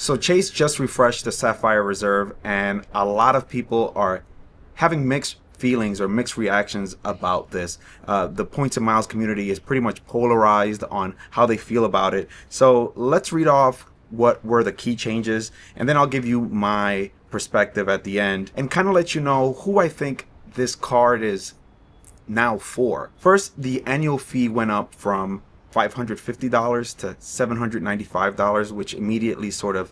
So Chase just refreshed the Sapphire Reserve, and a lot of people are having mixed feelings or mixed reactions about this. The points and miles community is pretty much polarized on how they feel about it. So let's read off what were the key changes, and then I'll give you my perspective at the end and kind of let you know who I think this card is now for. First, the annual fee went up from $550 to $795, which immediately sort of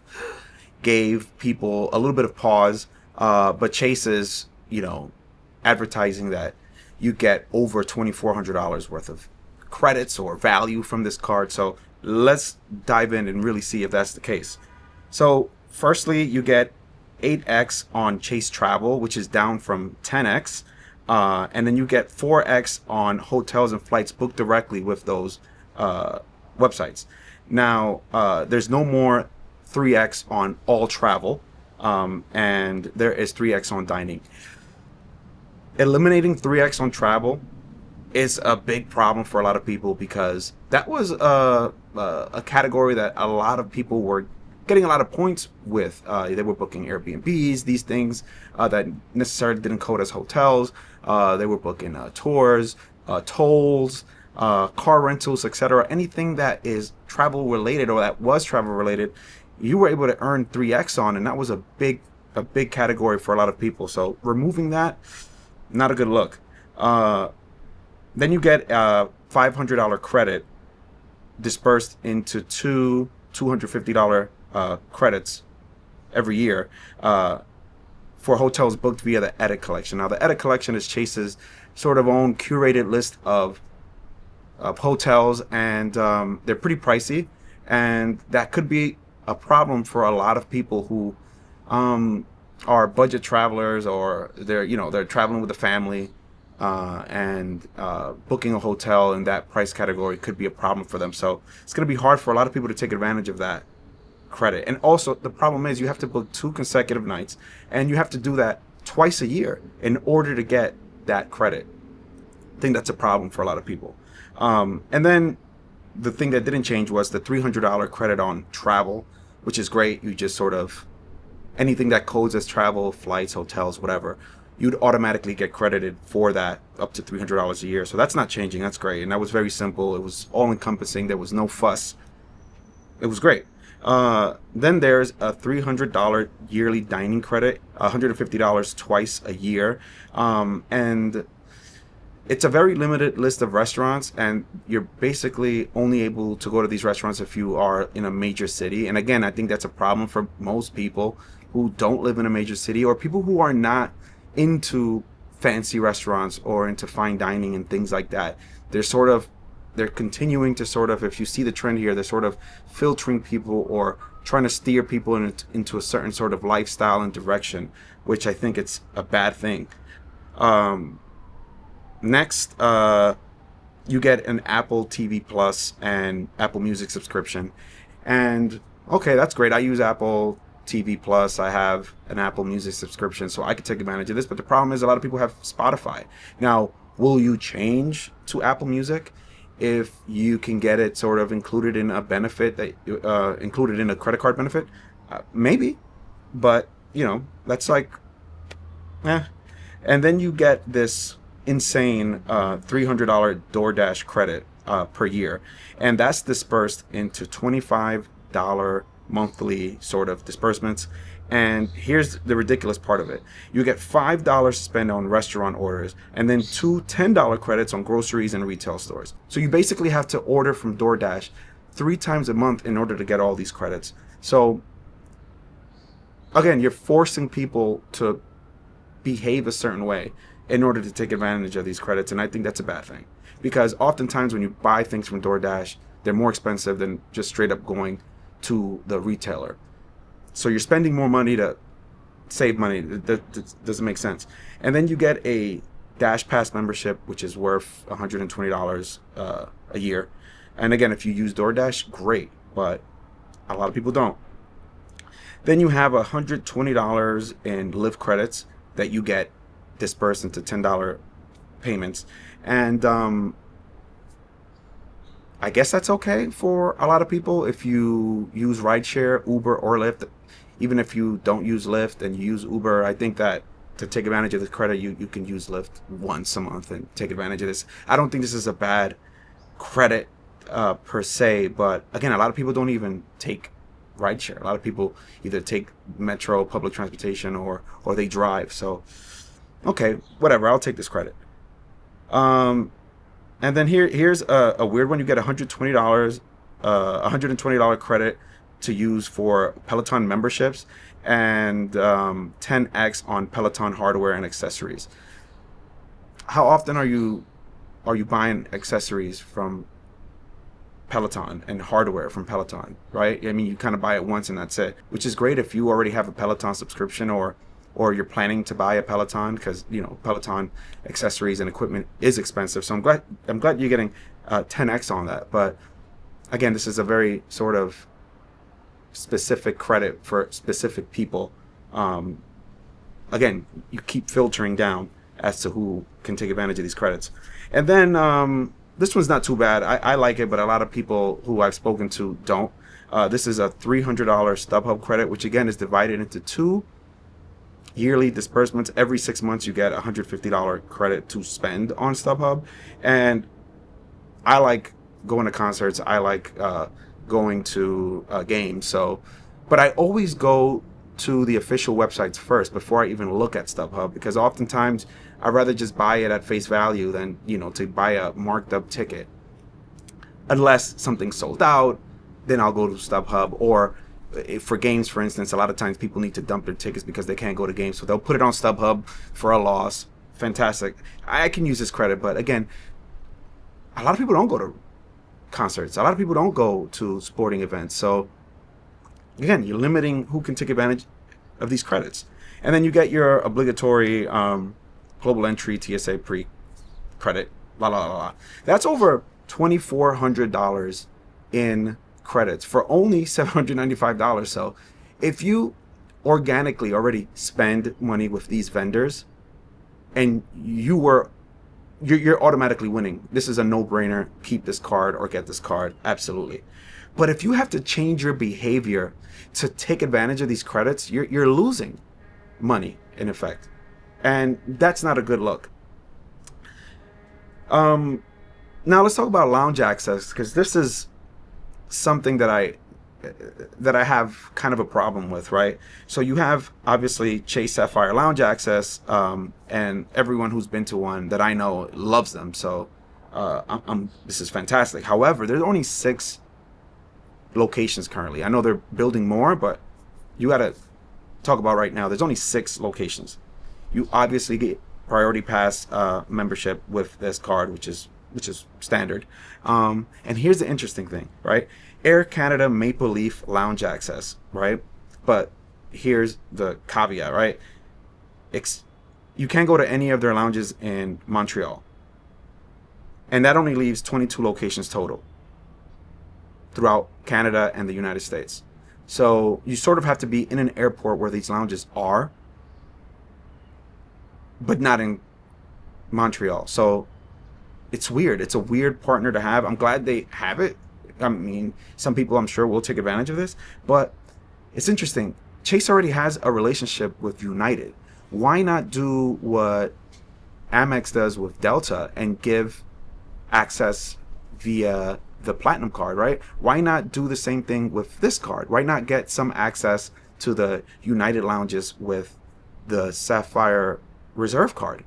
gave people a little bit of pause. But Chase is, advertising that you get over $2,400 worth of credits or value from this card. So let's dive in and really see if that's the case. So firstly, you get 8x on Chase Travel, which is down from 10x. And then you get 4x on hotels and flights booked directly with those websites. Now, there's no more 3x on all travel, and there is 3x on dining. Eliminating 3x on travel is a big problem for a lot of people because that was a category that a lot of people were getting a lot of points with. They were booking Airbnbs, these things that necessarily didn't code as hotels. They were booking tours, tolls, car rentals, etc. Anything that is travel related or that was travel related, you were able to earn 3x on, and that was a big category for a lot of people. So removing that, not a good look. Then you get a $500 credit dispersed into two $250 credits every year for hotels booked via the Edit Collection. Now, the Edit Collection is Chase's sort of own curated list of hotels, and they're pretty pricey, and that could be a problem for a lot of people who are budget travelers, or they're traveling with a family, and booking a hotel in that price category could be a problem for them. So it's going to be hard for a lot of people to take advantage of that credit. And also, the problem is you have to book 2 consecutive nights, and you have to do that twice a year in order to get that credit. I think that's a problem for a lot of people. And then the thing that didn't change was the $300 credit on travel, which is great. You just sort of, anything that codes as travel, flights, hotels, whatever, you'd automatically get credited for that up to $300 a year. So that's not changing. That's great. And that was very simple. It was all encompassing. There was no fuss. It was great. Then there's a $300 yearly dining credit, $150 twice a year. And it's a very limited list of restaurants, and you're basically only able to go to these restaurants if you are in a major city. And again, I think that's a problem for most people who don't live in a major city, or people who are not into fancy restaurants or into fine dining and things like that. They're continuing to sort of, if you see the trend here, they're sort of filtering people or trying to steer people into a certain sort of lifestyle and direction, which I think it's a bad thing. Next, you get an Apple TV Plus and Apple Music subscription. And okay, that's great. I use Apple TV Plus. I have an Apple Music subscription, so I could take advantage of this. But the problem is a lot of people have Spotify. Now, will you change to Apple Music if you can get it sort of included in a benefit that included in a credit card benefit? Maybe, but that's like, And then you get this insane $300 DoorDash credit per year, and that's dispersed into $25 monthly sort of disbursements. And here's the ridiculous part of it: you get $5 to spend on restaurant orders, and then 2 $10 credits on groceries and retail stores. So you basically have to order from DoorDash 3 times a month in order to get all these credits. So again, you're forcing people to behave a certain way in order to take advantage of these credits, and I think that's a bad thing, because oftentimes when you buy things from DoorDash, they're more expensive than just straight up going to the retailer. So you're spending more money to save money. That doesn't make sense. And then you get a Dash Pass membership, which is worth $120 a year. And again, if you use DoorDash, great, but a lot of people don't. Then you have $120 in Lyft credits that you get dispersed into $10 payments. And I guess that's okay for a lot of people if you use rideshare, Uber, or Lyft. Even if you don't use Lyft and you use Uber, I think that to take advantage of this credit, you can use Lyft once a month and take advantage of this. I don't think this is a bad credit per se, but again, a lot of people don't even take rideshare. A lot of people either take metro, public transportation, or they drive. So, okay, whatever. I'll take this credit. Um, and then here's a weird one. You get $120, $120 credit to use for Peloton memberships, and 10x on Peloton hardware and accessories. How often are you buying accessories from Peloton and hardware from Peloton, right? I mean, you kind of buy it once and that's it, which is great if you already have a Peloton subscription, or you're planning to buy a Peloton, because Peloton accessories and equipment is expensive. So I'm glad you're getting 10x on that. But again, this is a very sort of specific credit for specific people. Again, you keep filtering down as to who can take advantage of these credits. And then this one's not too bad. I like it, but a lot of people who I've spoken to don't. This is a $300 StubHub credit, which again is divided into two yearly disbursements. Every 6 months you get a $150 credit to spend on StubHub. And I like going to concerts. I like going to games. So, but I always go to the official websites first before I even look at StubHub, because oftentimes I'd rather just buy it at face value than to buy a marked up ticket. Unless something's sold out, then I'll go to StubHub. Or if for games, for instance, a lot of times people need to dump their tickets because they can't go to games, so they'll put it on StubHub for a loss. Fantastic. I can use this credit, but again, a lot of people don't go to concerts. A lot of people don't go to sporting events. So again, you're limiting who can take advantage of these credits. And then you get your obligatory global entry TSA pre credit. La la la la. That's over $2,400 in credits for only $795. So if you organically already spend money with these vendors, and you're automatically winning. This is a no-brainer. Keep this card or get this card. Absolutely. But if you have to change your behavior to take advantage of these credits, you're losing money in effect. And that's not a good look. Now let's talk about lounge access, because this is something that I have kind of a problem with, right? So you have obviously Chase Sapphire Lounge access, and everyone who's been to one that I know loves them. So this is fantastic. However, there's only 6 locations currently. I know they're building more, but you got to talk about right now. There's only 6 locations. You obviously get priority pass membership with this card, which is standard. And here's the interesting thing, right? Air Canada Maple Leaf Lounge access, right? But here's the caveat, right? You can't go to any of their lounges in Montreal. And that only leaves 22 locations total throughout Canada and the United States. So you sort of have to be in an airport where these lounges are, but not in Montreal. So it's weird. It's a weird partner to have. I'm glad they have it. I mean, some people I'm sure will take advantage of this, but it's interesting. Chase already has a relationship with United. Why not do what Amex does with Delta and give access via the Platinum card, right? Why not do the same thing with this card? Why not get some access to the United lounges with the Sapphire Reserve card?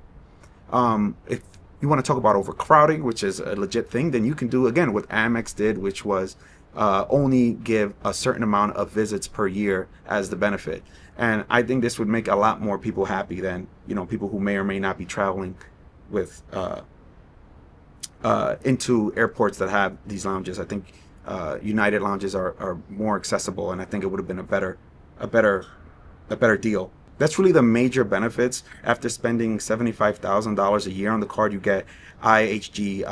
If you want to talk about overcrowding, which is a legit thing, then you can do again what Amex did, which was only give a certain amount of visits per year as the benefit. And I think this would make a lot more people happy than people who may or may not be traveling with into airports that have these lounges. I think United lounges are more accessible, and I think it would have been a better deal. That's really the major benefits. After spending $75,000 a year on the card, you get IHG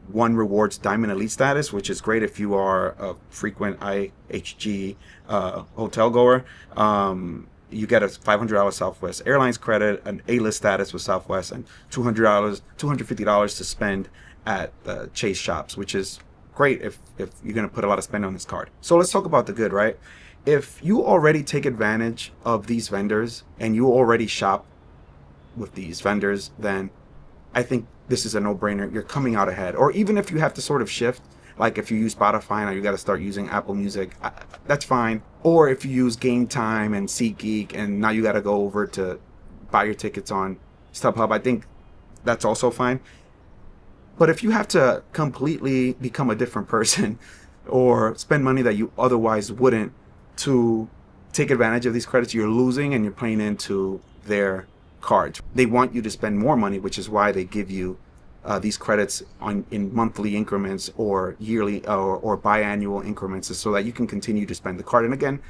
One Rewards Diamond Elite status, which is great if you are a frequent IHG hotel goer. You get a $500 Southwest Airlines credit, an A-list status with Southwest, and $250 to spend at the Chase shops, which is great if you're going to put a lot of spend on this card. So let's talk about the good, right? If you already take advantage of these vendors and you already shop with these vendors, then I think this is a no-brainer. You're coming out ahead. Or even if you have to sort of shift, like if you use Spotify now you got to start using Apple Music, that's fine. Or if you use Game Time and SeatGeek and now you got to go over to buy your tickets on StubHub, I think that's also fine. But if you have to completely become a different person or spend money that you otherwise wouldn't to take advantage of these credits, you're losing and you're playing into their cards. They want you to spend more money, which is why they give you these credits in monthly increments or yearly or biannual increments so that you can continue to spend the card. And again,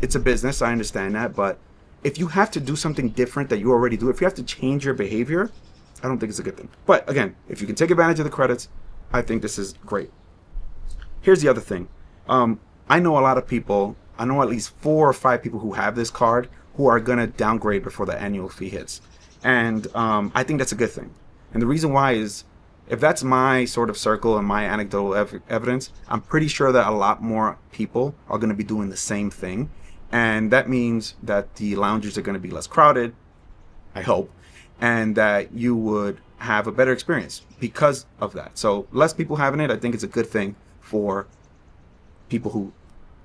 it's a business, I understand that, but if you have to do something different that you already do, if you have to change your behavior, I don't think it's a good thing. But again, if you can take advantage of the credits, I think this is great. Here's the other thing. I know a lot of people, I know at least 4 or 5 people who have this card who are going to downgrade before the annual fee hits. And I think that's a good thing. And the reason why is, if that's my sort of circle and my anecdotal evidence, I'm pretty sure that a lot more people are going to be doing the same thing. And that means that the lounges are going to be less crowded, I hope, and that you would have a better experience because of that. So less people having it, I think it's a good thing for people who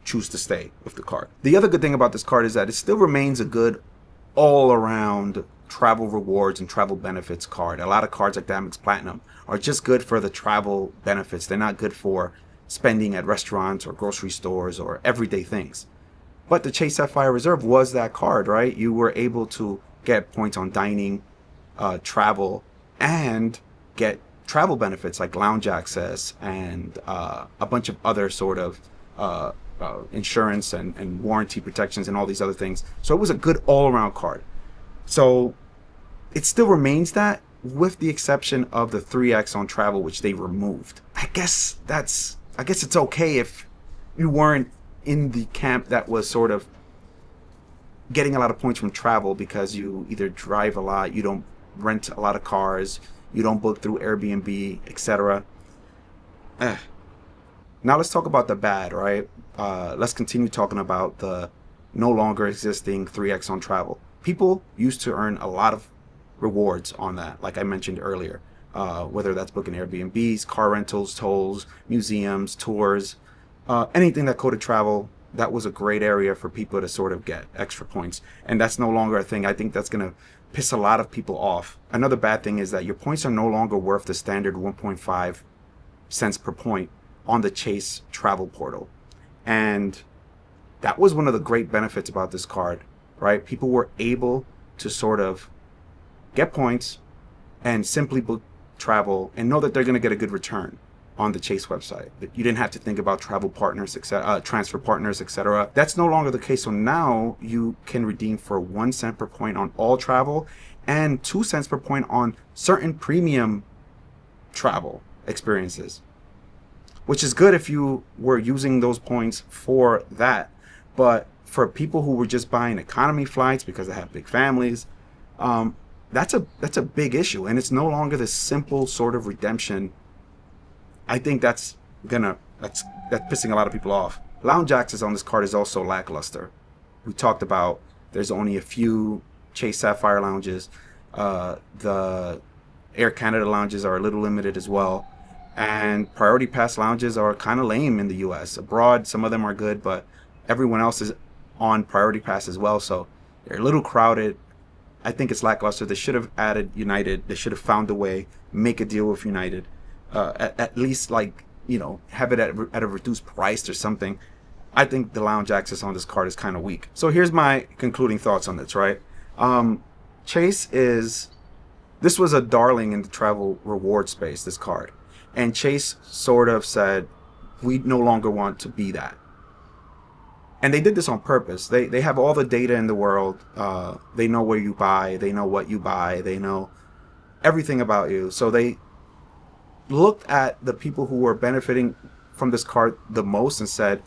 choose to stay with the card. The other good thing about this card is that it still remains a good all-around travel rewards and travel benefits card. A lot of cards like the Amex Platinum are just good for the travel benefits. They're not good for spending at restaurants or grocery stores or everyday things. But the Chase Sapphire Reserve was that card, right? You were able to get points on dining, travel, and get travel benefits like lounge access and a bunch of other sort of insurance and warranty protections and all these other things. So it was a good all-around card. So it still remains that, with the exception of the 3x on travel, which they removed. I guess it's okay if you weren't in the camp that was sort of getting a lot of points from travel because you either drive a lot, you don't rent a lot of cars, you don't book through Airbnb, etc. Now let's talk about the bad, right? Let's continue talking about the no longer existing 3x on travel. People used to earn a lot of rewards on that, like I mentioned earlier, whether that's booking Airbnbs, car rentals, tolls, museums, tours, anything that coded travel. That was a great area for people to sort of get extra points. And that's no longer a thing. I think that's going to piss a lot of people off. Another bad thing is that your points are no longer worth the standard 1.5 cents per point on the Chase travel portal. And that was one of the great benefits about this card, right? People were able to sort of get points and simply book travel and know that they're going to get a good return on the Chase website. You didn't have to think about travel partners, etc., transfer partners, etc. That's no longer the case. So now you can redeem for 1 cent per point on all travel and 2 cents per point on certain premium travel experiences, which is good if you were using those points for that. But for people who were just buying economy flights because they have big families, that's a big issue, and it's no longer this simple sort of redemption. I think that's pissing a lot of people off. Lounge access on this card is also lackluster. We talked about there's only a few Chase Sapphire lounges. The Air Canada lounges are a little limited as well. And Priority Pass lounges are kind of lame in the US. Abroad, some of them are good, but everyone else is on Priority Pass as well. So they're a little crowded. I think it's lackluster. They should have added United. They should have found a way, make a deal with United. At least, like, have it at a reduced price or something. I think the lounge access on this card is kind of weak. So here's my concluding thoughts on this, right? This was a darling in the travel reward space, this card. And Chase sort of said, we no longer want to be that. And they did this on purpose. They have all the data in the world. They know where you buy. They know what you buy. They know everything about you. So they looked at the people who were benefiting from this card the most and said,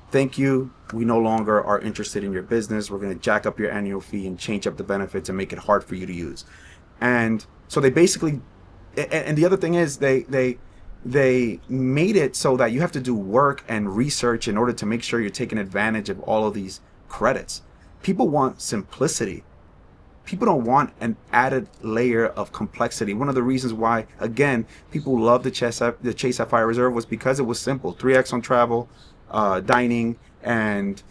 thank you, we no longer are interested in your business. We're going to jack up your annual fee and change up the benefits and make it hard for you to use. And so they basically And the other thing is they made it so that you have to do work and research in order to make sure you're taking advantage of all of these credits. People want simplicity. People don't want an added layer of complexity. One of the reasons why, again, people love the Chase Sapphire Reserve was because it was simple. 3x on travel, dining, and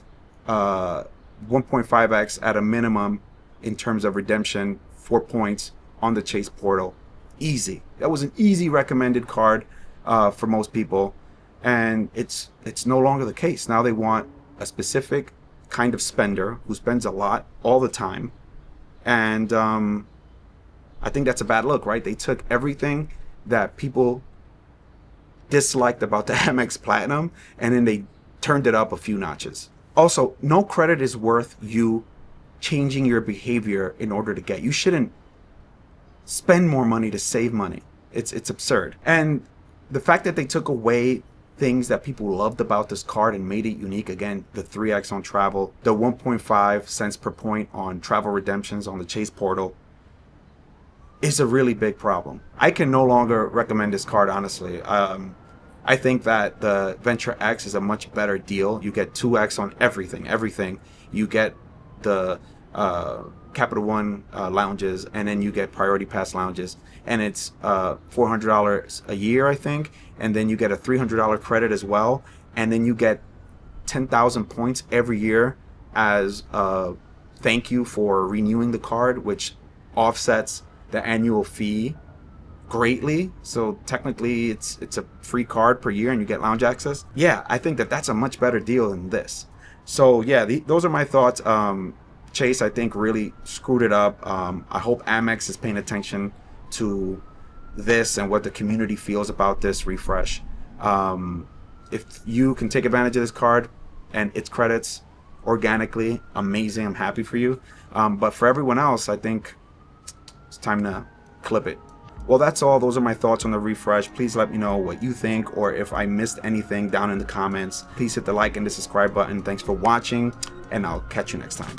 1.5x at a minimum in terms of redemption, 4 points on the Chase portal. Easy. That was an easy recommended card for most people, and it's no longer the case. Now they want a specific kind of spender who spends a lot all the time, and I think that's a bad look, right? They took everything that people disliked about the Amex Platinum, and then they turned it up a few notches. Also, no credit is worth you changing your behavior in order to get. You shouldn't spend more money to save money. It's absurd. And the fact that they took away things that people loved about this card and made it unique, again, the 3x on travel, the 1.5 cents per point on travel redemptions on the Chase portal, is a really big problem. I can no longer recommend this card, honestly. I think that the Venture X is a much better deal. You get 2x on everything. You get the Capital One lounges, and then you get Priority Pass lounges, and it's $400 a year, I think, and then you get a $300 credit as well, and then you get 10,000 points every year as a thank you for renewing the card, which offsets the annual fee greatly. So technically it's a free card per year and you get lounge access. Yeah, I think that that's a much better deal than this. So yeah, those are my thoughts. Chase, I think, really screwed it up. I hope Amex is paying attention to this and what the community feels about this refresh. If you can take advantage of this card and its credits organically, amazing. I'm happy for you. But for everyone else, I think it's time to clip it. Well, that's all. Those are my thoughts on the refresh. Please let me know what you think, or if I missed anything down in the comments. Please hit the like and the subscribe button. Thanks for watching, and I'll catch you next time.